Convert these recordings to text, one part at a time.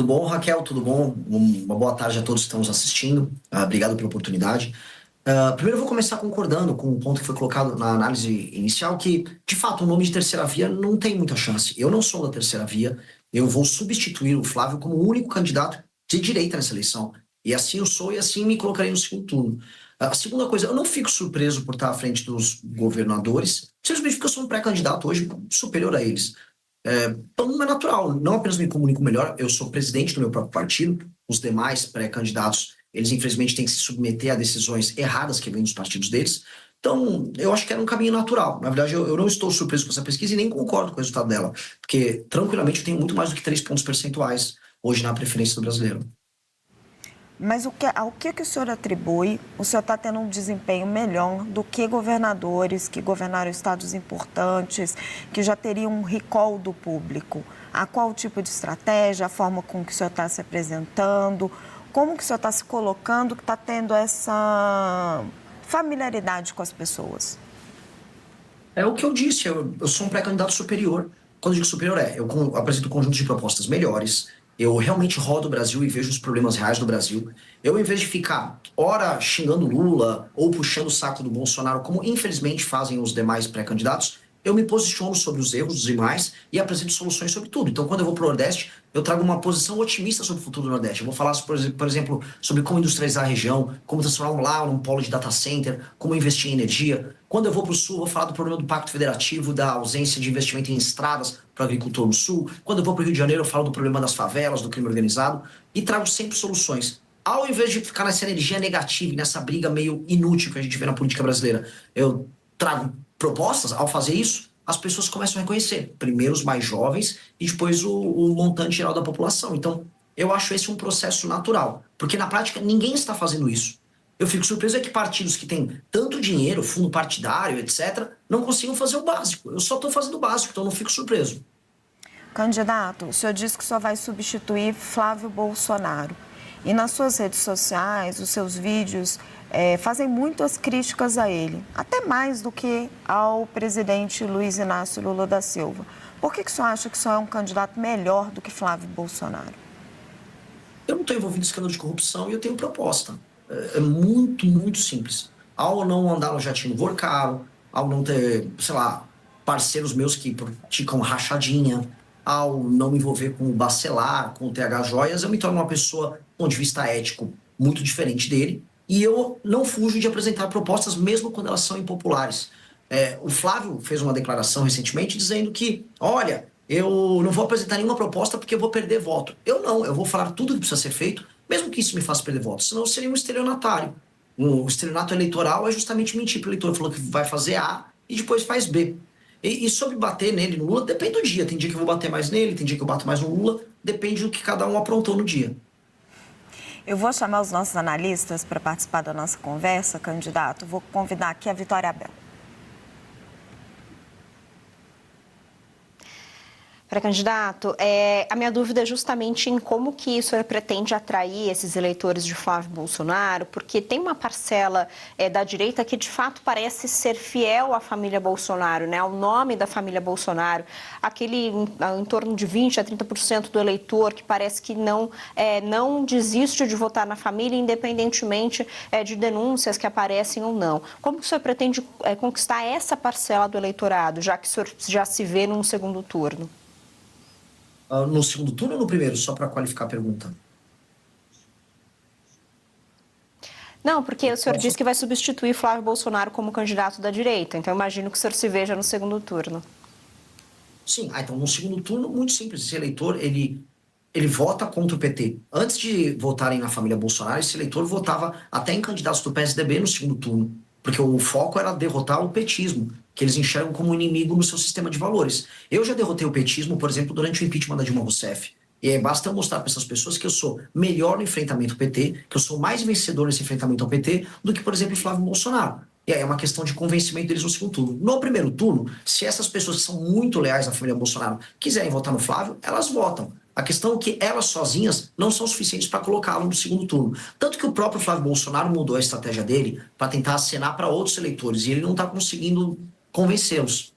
Tudo bom, Raquel? Tudo bom? Uma boa tarde a todos que estão nos assistindo. Obrigado pela oportunidade. Primeiro, eu vou começar concordando com o ponto que foi colocado na análise inicial, que, de fato, o nome de terceira via não tem muita chance. Eu não sou da terceira via, eu vou substituir o Flávio como o único candidato de direita nessa eleição. E assim eu sou, e assim me colocarei no segundo turno. A segunda coisa, eu não fico surpreso por estar à frente dos governadores, simplesmente porque eu sou um pré-candidato hoje superior a eles. Então não é natural, não apenas me comunico melhor, eu sou presidente do meu próprio partido, os demais pré-candidatos, eles infelizmente têm que se submeter a decisões erradas que vêm dos partidos deles, então eu acho que era um caminho natural. Na verdade, eu não estou surpreso com essa pesquisa e nem concordo com o resultado dela, porque tranquilamente eu tenho muito mais do que 3 pontos percentuais hoje na preferência do brasileiro. Mas ao que o senhor atribui? O senhor está tendo um desempenho melhor do que governadores que governaram estados importantes, que já teriam um recall do público? A qual tipo de estratégia, a forma com que o senhor está se apresentando, como que o senhor está se colocando, que está tendo essa familiaridade com as pessoas? É o que eu disse, eu sou um pré-candidato superior. Quando eu digo superior, eu apresento um conjunto de propostas melhores, eu realmente rodo o Brasil e vejo os problemas reais do Brasil. Eu, em vez de ficar, ora, xingando Lula ou puxando o saco do Bolsonaro, como infelizmente fazem os demais pré-candidatos, eu me posiciono sobre os erros dos demais e apresento soluções sobre tudo. Então, quando eu vou para o Nordeste, eu trago uma posição otimista sobre o futuro do Nordeste. Eu vou falar, por exemplo, sobre como industrializar a região, como transformar lá num polo de data center, como investir em energia. Quando eu vou para o Sul, eu vou falar do problema do Pacto Federativo, da ausência de investimento em estradas para o agricultor no Sul. Quando eu vou para o Rio de Janeiro, eu falo do problema das favelas, do crime organizado e trago sempre soluções. Ao invés de ficar nessa energia negativa e nessa briga meio inútil que a gente vê na política brasileira, eu trago propostas. Ao fazer isso, as pessoas começam a reconhecer. Primeiro os mais jovens e depois o montante geral da população. Então, eu acho esse um processo natural. Porque, na prática, ninguém está fazendo isso. Eu fico surpreso que partidos que têm tanto dinheiro, fundo partidário, etc., não consigam fazer o básico. Eu só estou fazendo o básico, então não fico surpreso. Candidato, o senhor disse que só vai substituir Flávio Bolsonaro. E nas suas redes sociais, os seus vídeos fazem muitas críticas a ele, até mais do que ao presidente Luiz Inácio Lula da Silva. Por que o senhor acha que só é um candidato melhor do que Flávio Bolsonaro? Eu não estou envolvido em escândalo de corrupção e eu tenho proposta. É muito, muito simples. Ao não andar no jatinho Vorcaro, ao não ter, sei lá, parceiros meus que praticam rachadinha, ao não me envolver com o Bacelar, com o TH Joias, eu me torno uma pessoa, do ponto de vista ético, muito diferente dele. E eu não fujo de apresentar propostas, mesmo quando elas são impopulares. O Flávio fez uma declaração recentemente dizendo que, olha, eu não vou apresentar nenhuma proposta porque eu vou perder voto. Eu não, eu vou falar tudo o que precisa ser feito, mesmo que isso me faça perder voto, senão eu seria um estelionatário. O estelionato eleitoral é justamente mentir para o eleitor, falou que vai fazer A e depois faz B. E sobre bater nele, no Lula, depende do dia. Tem dia que eu vou bater mais nele, tem dia que eu bato mais no Lula, depende do que cada um aprontou no dia. Eu vou chamar os nossos analistas para participar da nossa conversa, candidato. Vou convidar aqui a Vitória Abel. Pré-candidato, a minha dúvida é justamente em como que o senhor pretende atrair esses eleitores de Flávio Bolsonaro, porque tem uma parcela da direita que de fato parece ser fiel à família Bolsonaro, né, ao nome da família Bolsonaro, aquele em torno de 20% a 30% do eleitor que parece que não desiste de votar na família, independentemente de denúncias que aparecem ou não. Como que o senhor pretende conquistar essa parcela do eleitorado, já que o senhor já se vê num segundo turno? No segundo turno ou no primeiro, só para qualificar a pergunta? Não, porque o senhor disse que vai substituir Flávio Bolsonaro como candidato da direita, então eu imagino que o senhor se veja no segundo turno. Sim, então no segundo turno, muito simples, esse eleitor, ele vota contra o PT. Antes de votarem na família Bolsonaro, esse eleitor votava até em candidatos do PSDB no segundo turno, porque o foco era derrotar o petismo, que eles enxergam como inimigo no seu sistema de valores. Eu já derrotei o petismo, por exemplo, durante o impeachment da Dilma Rousseff. E aí basta eu mostrar para essas pessoas que eu sou melhor no enfrentamento ao PT, que eu sou mais vencedor nesse enfrentamento ao PT do que, por exemplo, Flávio Bolsonaro. E aí é uma questão de convencimento deles no segundo turno. No primeiro turno, se essas pessoas que são muito leais à família Bolsonaro quiserem votar no Flávio, elas votam. A questão é que elas sozinhas não são suficientes para colocá-lo no segundo turno. Tanto que o próprio Flávio Bolsonaro mudou a estratégia dele para tentar acenar para outros eleitores e ele não está conseguindo convencê-los.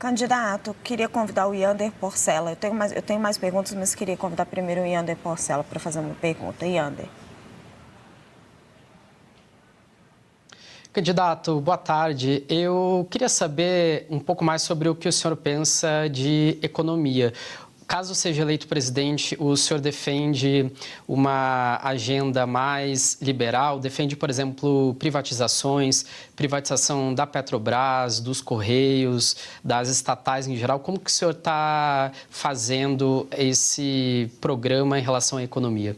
Candidato, queria convidar o Yander Porcela. Eu tenho mais perguntas, mas queria convidar primeiro o Yander Porcela para fazer uma pergunta. Yander. Candidato, boa tarde. Eu queria saber um pouco mais sobre o que o senhor pensa de economia. Caso seja eleito presidente, o senhor defende uma agenda mais liberal? Defende, por exemplo, privatizações, privatização da Petrobras, dos Correios, das estatais em geral? Como que o senhor está fazendo esse programa em relação à economia?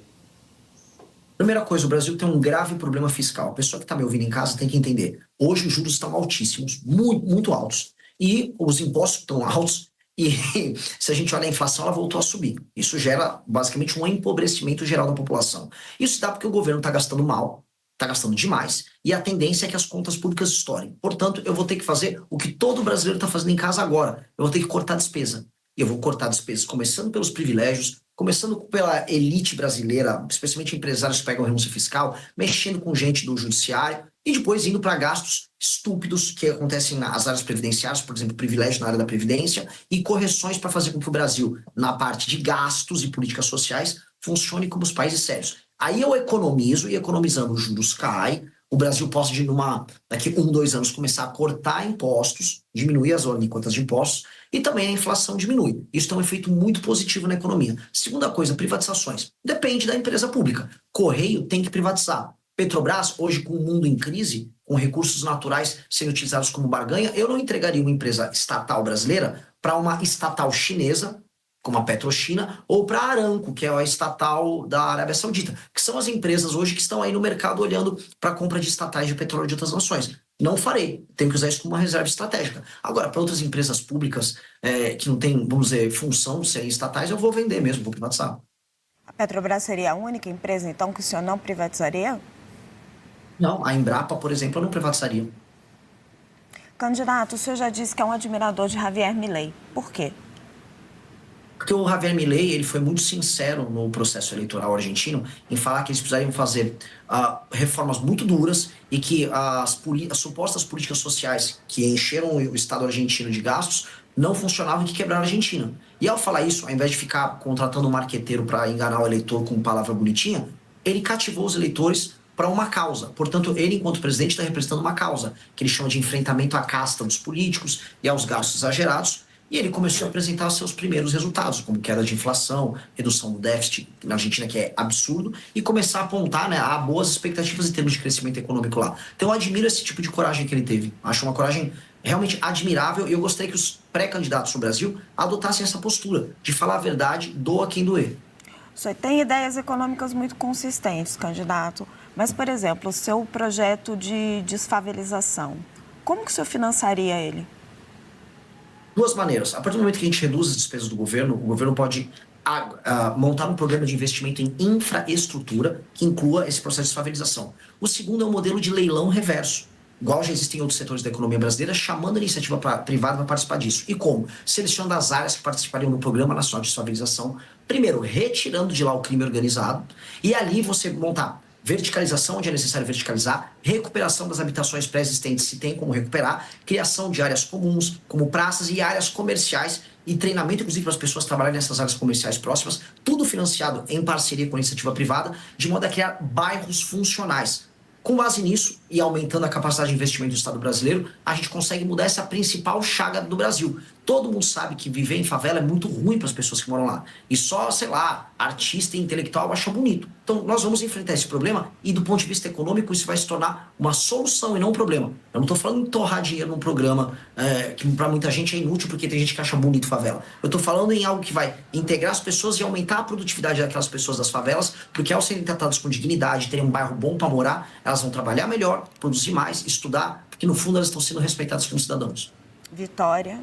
Primeira coisa, o Brasil tem um grave problema fiscal. A pessoa que está me ouvindo em casa tem que entender. Hoje os juros estão altíssimos, muito, muito altos. E os impostos estão altos. E se a gente olha a inflação, ela voltou a subir. Isso gera, basicamente, um empobrecimento geral da população. Isso dá porque o governo está gastando mal, está gastando demais, e a tendência é que as contas públicas estourem. Portanto, eu vou ter que fazer o que todo brasileiro está fazendo em casa agora. Eu vou ter que cortar despesa. E eu vou cortar despesas começando pelos privilégios, começando pela elite brasileira, especialmente empresários que pegam renúncia fiscal, mexendo com gente do judiciário, e depois indo para gastos estúpidos que acontecem nas áreas previdenciárias, por exemplo, privilégio na área da Previdência, e correções para fazer com que o Brasil, na parte de gastos e políticas sociais, funcione como os países sérios. Aí eu economizo, e economizando os juros cai, o Brasil pode, daqui 2 anos, começar a cortar impostos, diminuir as alíquotas de impostos, e também a inflação diminui. Isso tem um efeito muito positivo na economia. Segunda coisa, privatizações. Depende da empresa pública. Correio tem que privatizar. Petrobras, hoje com o mundo em crise, com recursos naturais sendo utilizados como barganha, eu não entregaria uma empresa estatal brasileira para uma estatal chinesa, como a PetroChina, ou para a Aramco, que é a estatal da Arábia Saudita, que são as empresas hoje que estão aí no mercado olhando para a compra de estatais de petróleo de outras nações. Não farei, tenho que usar isso como uma reserva estratégica. Agora, para outras empresas públicas que não têm, vamos dizer, função de serem estatais, eu vou vender mesmo, vou privatizar. A Petrobras seria a única empresa, então, que o senhor não privatizaria? Não, a Embrapa, por exemplo, eu não privatizaria. Candidato, o senhor já disse que é um admirador de Javier Milei. Por quê? Porque o Javier Milei, ele foi muito sincero no processo eleitoral argentino em falar que eles precisariam fazer reformas muito duras e que as supostas políticas sociais que encheram o Estado argentino de gastos não funcionavam e que quebraram a Argentina. E ao falar isso, ao invés de ficar contratando um marqueteiro para enganar o eleitor com palavra bonitinha, ele cativou os eleitores para uma causa. Portanto, ele, enquanto presidente, está representando uma causa, que ele chama de enfrentamento à casta dos políticos e aos gastos exagerados. E ele começou a apresentar os seus primeiros resultados, como queda de inflação, redução do déficit na Argentina, que é absurdo, e começar a apontar, né, a boas expectativas em termos de crescimento econômico lá. Então eu admiro esse tipo de coragem que ele teve. Acho uma coragem realmente admirável e eu gostaria que os pré-candidatos no Brasil adotassem essa postura de falar a verdade, doa quem doer. O senhor tem ideias econômicas muito consistentes, candidato, mas, por exemplo, o seu projeto de desfavelização, como que o senhor financiaria ele? Duas maneiras. A partir do momento que a gente reduz as despesas do governo, o governo pode montar um programa de investimento em infraestrutura que inclua esse processo de desfavelização. O segundo é um modelo de leilão reverso, igual já existem em outros setores da economia brasileira, chamando a iniciativa privada para participar disso. E como? Selecionando as áreas que participariam no Programa Nacional de Desfavelização, primeiro retirando de lá o crime organizado, e ali você montar verticalização onde é necessário verticalizar, recuperação das habitações pré-existentes se tem como recuperar, criação de áreas comuns, como praças e áreas comerciais, e treinamento, inclusive, para as pessoas trabalharem nessas áreas comerciais próximas, tudo financiado em parceria com a iniciativa privada, de modo a criar bairros funcionais. Com base nisso e aumentando a capacidade de investimento do Estado brasileiro, a gente consegue mudar essa principal chaga do Brasil. Todo mundo sabe que viver em favela é muito ruim para as pessoas que moram lá. E só, sei lá, artista e intelectual acha bonito. Então, nós vamos enfrentar esse problema e, do ponto de vista econômico, isso vai se tornar uma solução e não um problema. Eu não estou falando em torrar dinheiro num programa que para muita gente é inútil porque tem gente que acha bonito favela. Eu estou falando em algo que vai integrar as pessoas e aumentar a produtividade daquelas pessoas das favelas, porque ao serem tratadas com dignidade, terem um bairro bom para morar, elas vão trabalhar melhor, produzir mais, estudar, porque no fundo elas estão sendo respeitadas como cidadãos. Vitória.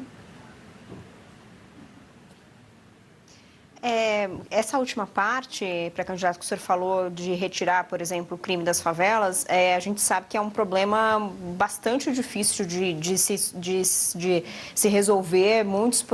Essa última parte, pré-candidato, que o senhor falou de retirar, por exemplo, o crime das favelas, a gente sabe que é um problema bastante difícil de se resolver. Muitos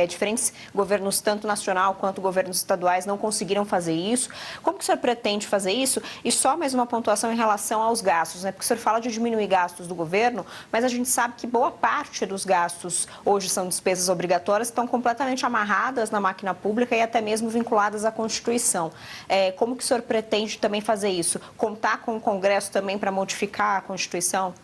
diferentes governos, tanto nacional quanto governos estaduais, não conseguiram fazer isso. Como que o senhor pretende fazer isso? E só mais uma pontuação em relação aos gastos, né? Porque o senhor fala de diminuir gastos do governo, mas a gente sabe que boa parte dos gastos hoje são despesas obrigatórias, estão completamente amarradas na máquina pública e até mesmo vinculadas à Constituição. Como que o senhor pretende também fazer isso? Contar com o Congresso também para modificar a Constituição?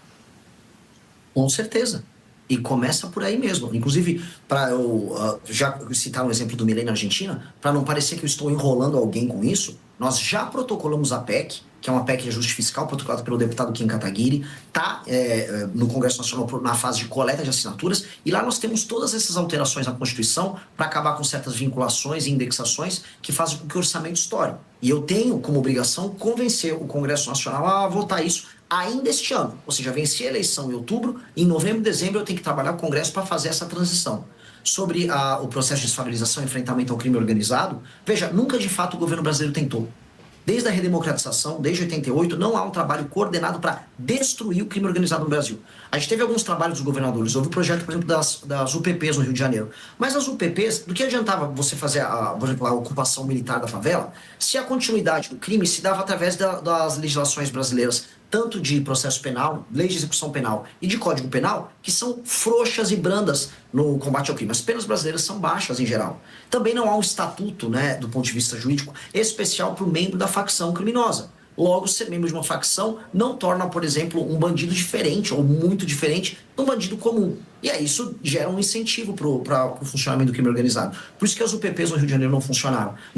Com certeza. E começa por aí mesmo. Inclusive, para eu já citar um exemplo do Milei na Argentina, para não parecer que eu estou enrolando alguém com isso, nós já protocolamos a PEC, que é uma PEC de ajuste fiscal, protocolada pelo deputado Kim Kataguiri, está no Congresso Nacional na fase de coleta de assinaturas, e lá nós temos todas essas alterações na Constituição para acabar com certas vinculações e indexações que fazem com que o orçamento estoure. E eu tenho como obrigação convencer o Congresso Nacional a votar isso ainda este ano. Ou seja, venci a eleição em outubro, e em novembro e dezembro eu tenho que trabalhar com o Congresso para fazer essa transição. Sobre o processo de desfavelização e enfrentamento ao crime organizado, veja, nunca de fato o governo brasileiro tentou. Desde a redemocratização, desde 88, não há um trabalho coordenado para destruir o crime organizado no Brasil. A gente teve alguns trabalhos dos governadores. Houve o projeto, por exemplo, das UPPs no Rio de Janeiro. Mas as UPPs, do que adiantava você fazer, por exemplo, a ocupação militar da favela, se a continuidade do crime se dava através das legislações brasileiras, tanto de processo penal, leis de execução penal e de código penal, que são frouxas e brandas no combate ao crime. As penas brasileiras são baixas em geral. Também não há um estatuto, né, do ponto de vista jurídico, especial para o membro da facção criminosa. Logo, ser membro de uma facção não torna, por exemplo, um bandido diferente ou muito diferente de um bandido comum. E aí isso gera um incentivo para o funcionamento do crime organizado. Por isso que as UPPs no Rio de Janeiro não funcionaram.